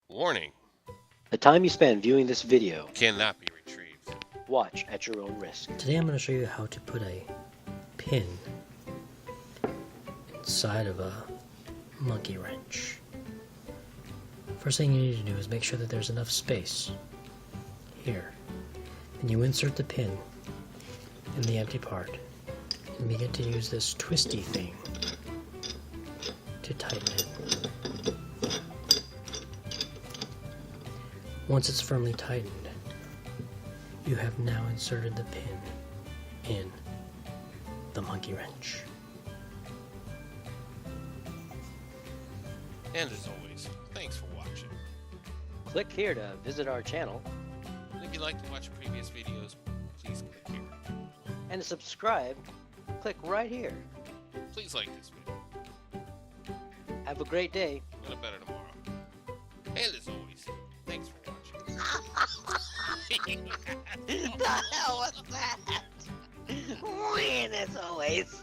Warning, The time you spend viewing this video, cannot be retrieved. watch at your own risk. Today I'm going to show you how to put a pin inside of a monkey wrench. First thing you need to do is make sure that there's enough space here. And you insert the pin in the empty part and begin to use this twisty thing to tighten it. Once it's firmly tightened, you have now inserted the pin in the monkey wrench. And as always, thanks for watching. Click here to visit our channel And if you'd like to watch previous videos, please click here. and to subscribe. Click right here. Please like this video, Have a great day. and a better tomorrow. And as always, thanks for watching. The hell was that? Win as always.